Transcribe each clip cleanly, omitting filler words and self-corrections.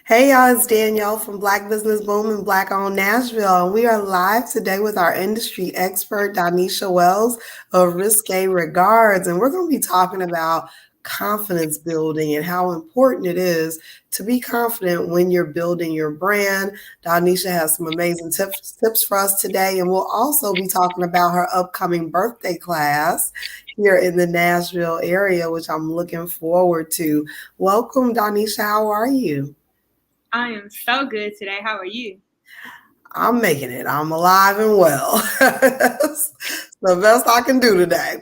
Hey y'all, it's Danielle from Black Business Boom and Black Owned Nashville. And we are live today with our industry expert, Doneisha Wells of Risque Regards. And we're going to be talking about confidence building and how important it is to be confident when you're building your brand. Doneisha has some amazing tips for us today. And we'll also be talking about her upcoming birthday class here in the Nashville area, which I'm looking forward to. Welcome, Doneisha. How are you? I am so good today. How are you? I'm making it. I'm alive and well. It's the best I can do today.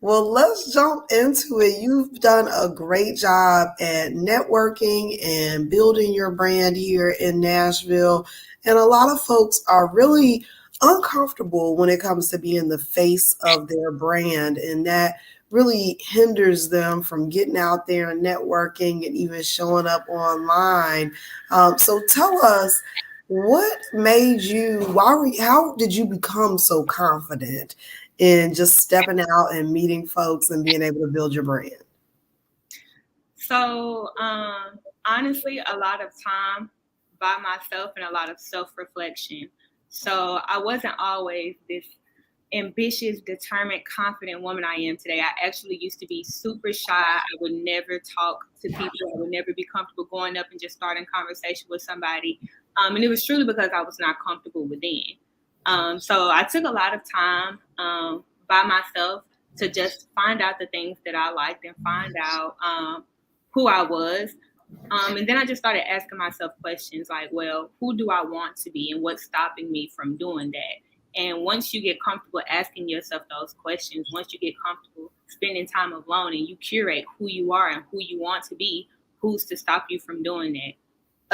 Well, let's jump into it. You've done a great job at networking and building your brand here in Nashville. And a lot of folks are really uncomfortable when it comes to being the face of their brand. And that really hinders them from getting out there and networking and even showing up online. So tell us, what made you, how did you become so confident in just stepping out and meeting folks and being able to build your brand? So, honestly, a lot of time by myself and a lot of self reflection. So, I wasn't always this ambitious, determined, confident woman I am today. I actually used to be super shy. I would never talk to people. I would never be comfortable going up and just starting conversation with somebody. And it was truly because I was not comfortable within. So I took a lot of time by myself to just find out the things that I liked and find out who I was. And then I just started asking myself questions like, well, who do I want to be and what's stopping me from doing that? And once you get comfortable asking yourself those questions, once you get comfortable spending time alone and you curate who you are and who you want to be, who's to stop you from doing that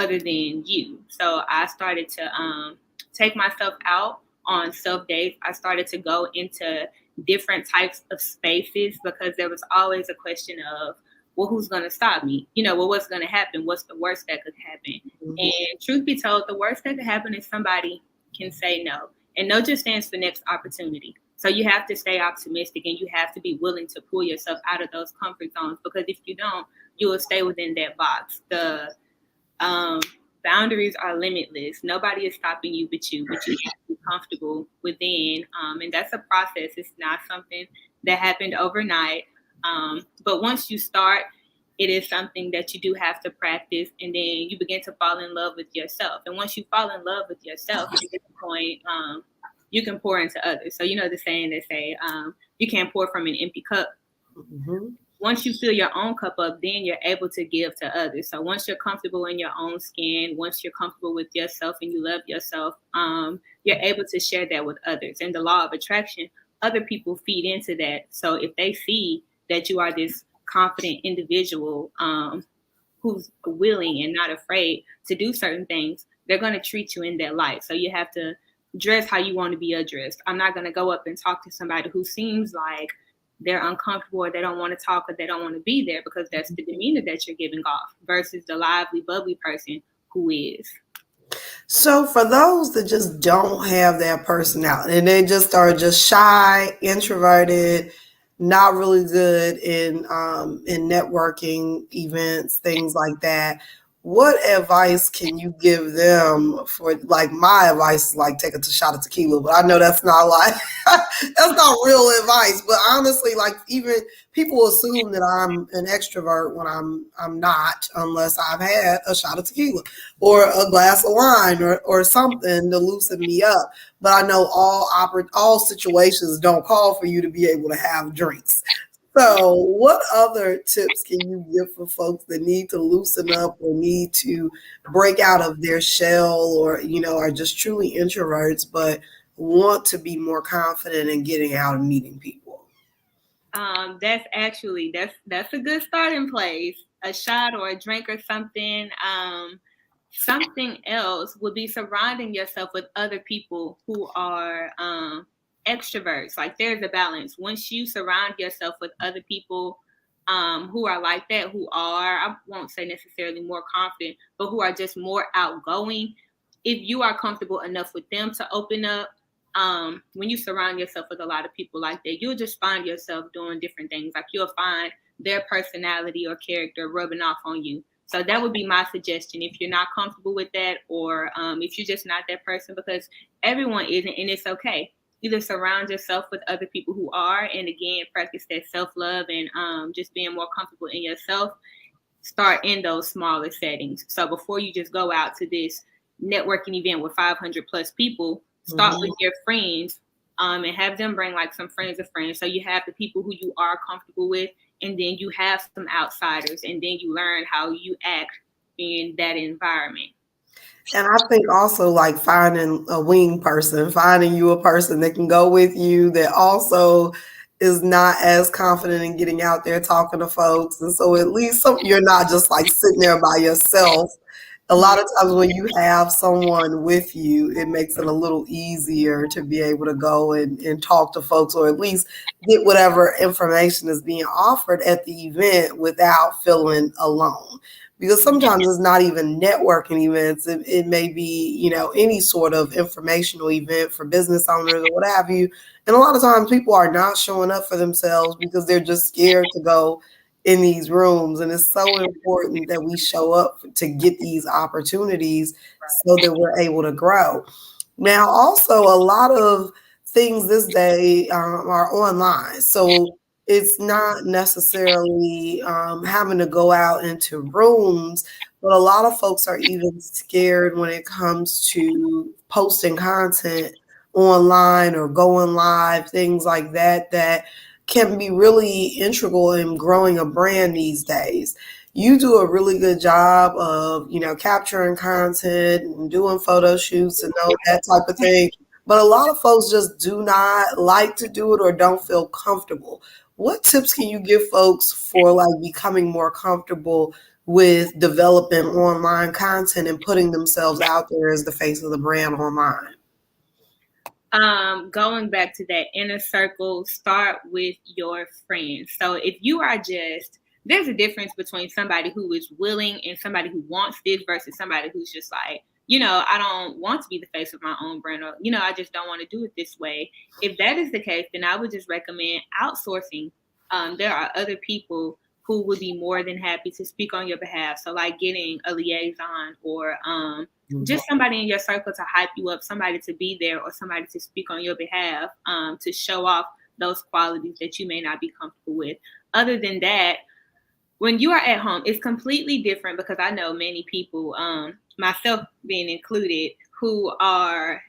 other than you? So I started to take myself out on self dates. I started to go into different types of spaces because there was always a question of, well, who's going to stop me? Well, what's going to happen? What's the worst that could happen? Mhm. And truth be told, the worst that could happen is somebody can say no. And no just stands for next opportunity. So you have to stay optimistic and you have to be willing to pull yourself out of those comfort zones because if you don't, you will stay within that box. The um, boundaries are limitless. Nobody is stopping you but you have to be comfortable within. And that's a process. It's not something that happened overnight. But once you start, it is something that you do have to practice, and then you begin to fall in love with yourself. And once you fall in love with yourself, at this point, you can pour into others. So you know the saying that say, you can't pour from an empty cup. Mhm. Once you fill your own cup up, then you're able to give to others. So once you're comfortable in your own skin, once you're comfortable with yourself and you love yourself, you're able to share that with others. And the law of attraction, other people feed into that. So if they see that you are this confident individual who's willing and not afraid to do certain things, they're going to treat you in that light. So you have to dress how you want to be addressed. I'm not going to go up and talk to somebody who seems like they're uncomfortable or they don't want to talk or they don't want to be there because that's the demeanor that you're giving off versus the lively, bubbly person who is. So for those that just don't have that personality and they just are just shy, introverted, not really good in networking events, things like that, what advice can you give them for, like, my advice is like take a shot of tequila, but I know that's not like that's not real advice. But honestly, like, even people assume that I'm an extrovert when I'm not, unless I've had a shot of tequila or a glass of wine or something to loosen me up. But I know all situations don't call for you to be able to have drinks. So, what other tips can you give for folks that need to loosen up or need to break out of their shell, or are just truly introverts but want to be more confident in getting out and meeting people? That's a good starting place. A shot or a drink or something. Something else would be surrounding yourself with other people who are extroverts. Like there's a balance. Once you surround yourself with other people who are like that, who are, I won't say necessarily more confident, but who are just more outgoing, if you are comfortable enough with them to open up, when you surround yourself with a lot of people like that, you'll just find yourself doing different things. Like you'll find their personality or character rubbing off on you. So that would be my suggestion if you're not comfortable with that, or if you're just not that person, because everyone isn't, and it's okay. Either surround yourself with other people who are, and again, practice that self love and just being more comfortable in yourself. Start in those smaller settings. So before you just go out to this networking event with 500 plus people, start with your friends, and have them bring like some friends of friends. So you have the people who you are comfortable with, and then you have some outsiders, and then you learn how you act in that environment. And I think also like finding a wing person, finding you a person that can go with you that also is not as confident in getting out there talking to folks. And so at least you're not just like sitting there by yourself. A lot of times when you have someone with you, it makes it a little easier to be able to go and talk to folks, or at least get whatever information is being offered at the event without feeling alone. Because sometimes it's not even networking events. It may be, any sort of informational event for business owners or what have you. And a lot of times people are not showing up for themselves because they're just scared to go in these rooms. And it's so important that we show up to get these opportunities so that we're able to grow. Now, also, a lot of things this day are online. So it's not necessarily having to go out into rooms, but a lot of folks are even scared when it comes to posting content online or going live, things like that, that can be really integral in growing a brand these days. You do a really good job of, capturing content and doing photo shoots and all that type of thing. But a lot of folks just do not like to do it or don't feel comfortable. What tips can you give folks for like becoming more comfortable with developing online content and putting themselves out there as the face of the brand online? Going back to that inner circle, start with your friends. So if you are just, there's a difference between somebody who is willing and somebody who wants this versus somebody who's just like, I don't want to be the face of my own brand, or, I just don't want to do it this way. If that is the case, then I would just recommend outsourcing. There are other people who would be more than happy to speak on your behalf. So like getting a liaison, or just somebody in your circle to hype you up, somebody to be there, or somebody to speak on your behalf, to show off those qualities that you may not be comfortable with. Other than that, when you are at home, it's completely different, because I know many people, myself being included, who are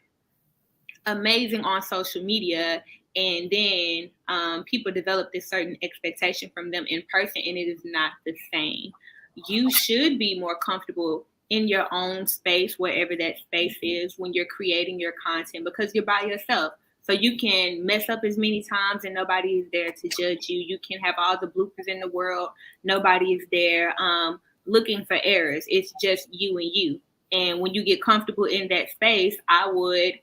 amazing on social media, and then people develop this certain expectation from them in person, and it is not the same. You should be more comfortable in your own space, wherever that space is, when you're creating your content, because you're by yourself. So you can mess up as many times and nobody is there to judge you. You can have all the bloopers in the world. Nobody is there looking for errors. It's just you and you. And when you get comfortable in that space, I would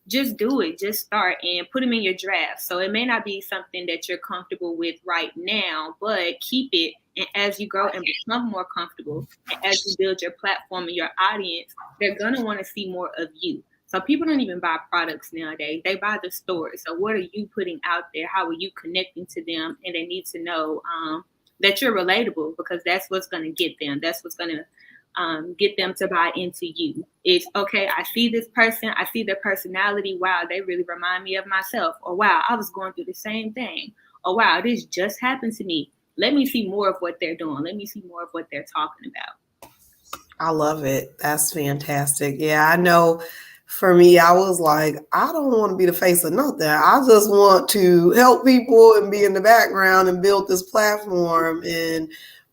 just do it. Just start and put them in your draft. So it may not be something that you're comfortable with right now, but keep it. And as you grow and become more comfortable, and as you build your platform and your audience, they're going to want to see more of you. So people don't even buy products nowadays. They buy the story. So what are you putting out there? How are you connecting to them? And they need to know that you're relatable, because that's what's going to get them. That's what's going to get them to buy into you. It's okay, I see this person, I see their personality. Wow, they really remind me of myself. Or wow, I was going through the same thing. Or wow, this just happened to me. Let me see more of what they're doing. Let me see more of what they're talking about. I love it. That's fantastic. Yeah, I know for me, I was like, I don't want to be the face of nothing. I just want to help people and be in the background and build this platform.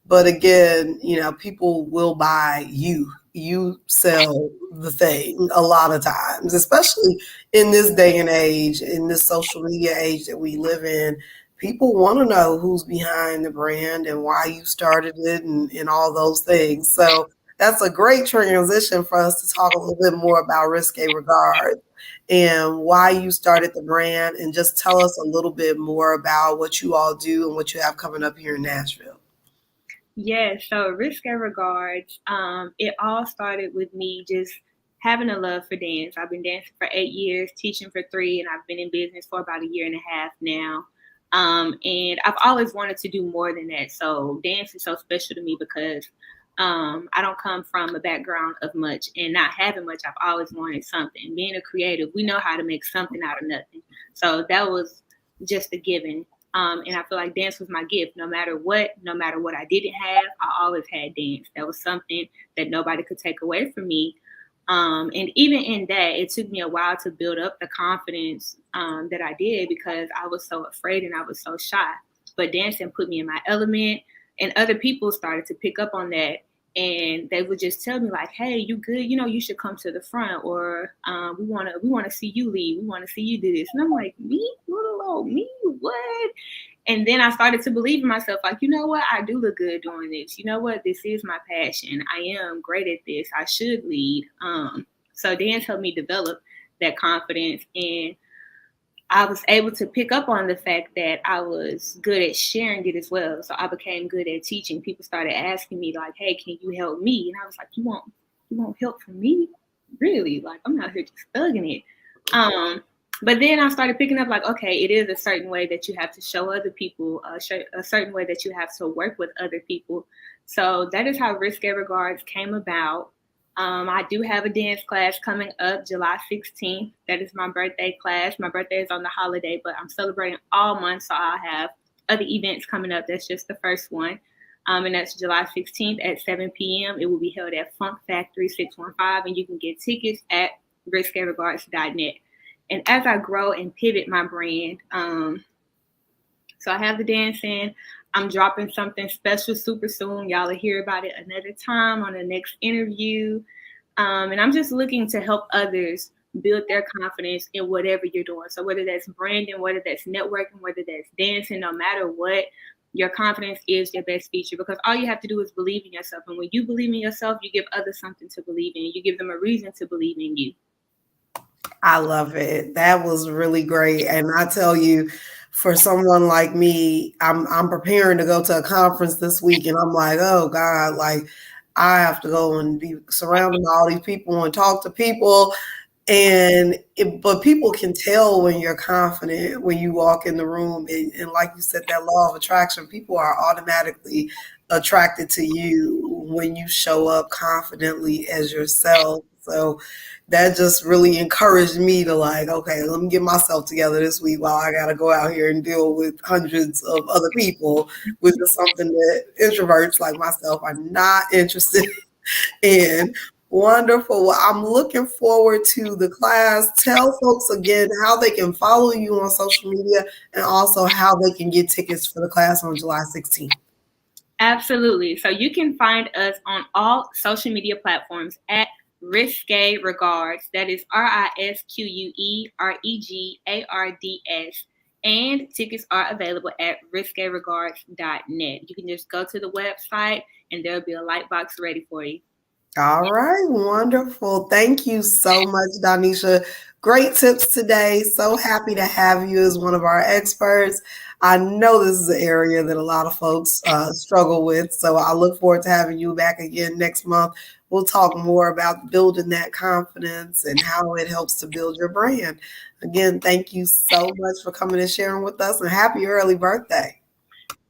But again, people will buy you. You sell the thing a lot of times, especially in this day and age, in this social media age that we live in. People want to know who's behind the brand and why you started it, and all those things. So that's a great transition for us to talk a little bit more about Risque Regards and why you started the brand, and just tell us a little bit more about what you all do and what you have coming up here in Nashville. Yeah, so Risque Regards, it all started with me just having a love for dance. I've been dancing for 8 years, teaching for 3, and I've been in business for about a year and a half now. And I've always wanted to do more than that. So dance is so special to me, because I don't come from a background of much, and not having much, I've always wanted something. Being a creative, we know how to make something out of nothing. So that was just a given. And I feel like dance was my gift. No matter what I didn't have, I always had dance. That was something that nobody could take away from me. And even in that, it took me a while to build up the confidence that I did, because I was so afraid and I was so shy. But dancing put me in my element, and other people started to pick up on that. And they would just tell me like, "Hey, you good? You know, you should come to the front, or we wanna see you lead. We want to see you do this." And I'm like, "Me? Little me? What?" And then I started to believe in myself, like, you know what, I do look good doing this. You know what, this is my passion. I am great at this. I should lead. So dance helped me develop that confidence, and I was able to pick up on the fact that I was good at sharing it as well. So I became good at teaching. People started asking me like, "Hey, can you help me?" And I was like, "You want help from me? Really? Like, I'm out here just thugging it." But then I started picking up like, okay, it is a certain way that you have to show other people, a certain way that you have to work with other people. So that is how Risque Regards came about. I do have a dance class coming up July 16th. That is my birthday class. My birthday is on the holiday, but I'm celebrating all month, so I'll have other events coming up. That's just the first one. And that's July 16th at 7 p.m. It will be held at Funk Factory 615, and you can get tickets at risqueregards.net. And as I grow and pivot my brand, so I have the dancing. I'm dropping something special super soon. Y'all will hear about it another time on the next interview. And I'm just looking to help others build their confidence in whatever you're doing. So whether that's branding, whether that's networking, whether that's dancing, no matter what, your confidence is your best feature, because all you have to do is believe in yourself. And when you believe in yourself, you give others something to believe in. You give them a reason to believe in you. I love it. That was really great. And I tell you, for someone like me, I'm preparing to go to a conference this week, and I'm like, oh God, like I have to go and be surrounded by all these people and talk to people. But people can tell when you're confident when you walk in the room, and like you said, that law of attraction, people are automatically attracted to you when you show up confidently as yourself. So that just really encouraged me to like, okay, let me get myself together this week while I got to go out here and deal with hundreds of other people, which is something that introverts like myself are not interested in. Wonderful. Well, I'm looking forward to the class. Tell folks again how they can follow you on social media, and also how they can get tickets for the class on July 16th. Absolutely. So you can find us on all social media platforms at Risque Regards. That is RISQUEREGARDS. And tickets are available at risqueregards.net. You can just go to the website and there'll be a light box ready for you. All right, wonderful. Thank you so much, Doneisha. Great tips today. So happy to have you as one of our experts. I know this is an area that a lot of folks struggle with, so I look forward to having you back again next month. We'll talk more about building that confidence and how it helps to build your brand. Again, thank you so much for coming and sharing with us, and happy early birthday.